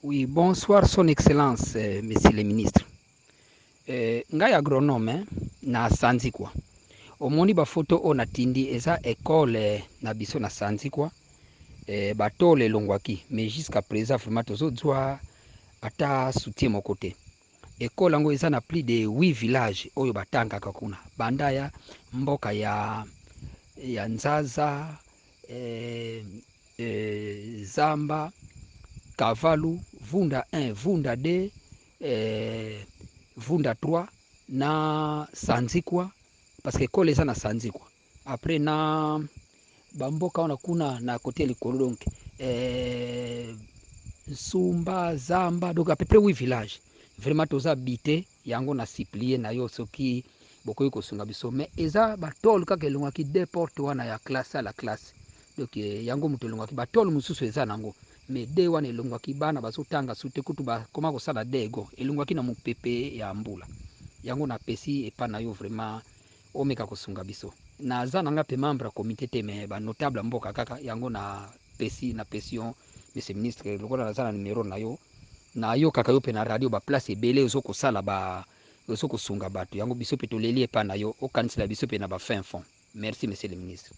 Oui, bonsoir, Son Excellence, Monsieur le Ministre. Ngai agronome na sanzi kwa. Omoni ba photo o natindi eza école na biso na sanzi kwa. Batole longwaki, mais jusqu'à présent vraiment tozo zwa ata soutien mon côté. École yango eza na plus de 8 villages oyo batanga kakuna. Banda ya mboka ya Nzaza, Zamba, Kavalu, Vunda 1, Vunda 2, Vunda 3 na Sanzikwa parce que école eza na Sanzikwa. Après na bamboka wana kuna na côté likolo donc Sumba, Zamba, donc à peu près 8 villages. Vraiment toza habité yango na supplier na yo soki bokoyi kosunga biso mais eza batole kaka elongaki deux portes wana ya classe à la classe. Donc yango mutu elongaki batole mosusu eza nango mais de wana elongwaki bana bazotanga sute kutu bakoma kosala dego elongwaki na mopepe ya mbula yango napesi epa na yo vraiment omeka kosunga biso naza nanga mpe membre ya comité te me banotable mboka kaka yango na pression monsieur ministre lokola naza na numero na yo kaka yo mpe na radio baplace ebele ozokosala ozokosunga bato yango biso mpe toleli epa na yo okanisela biso mpe na bafin fond. Merci monsieur le ministre.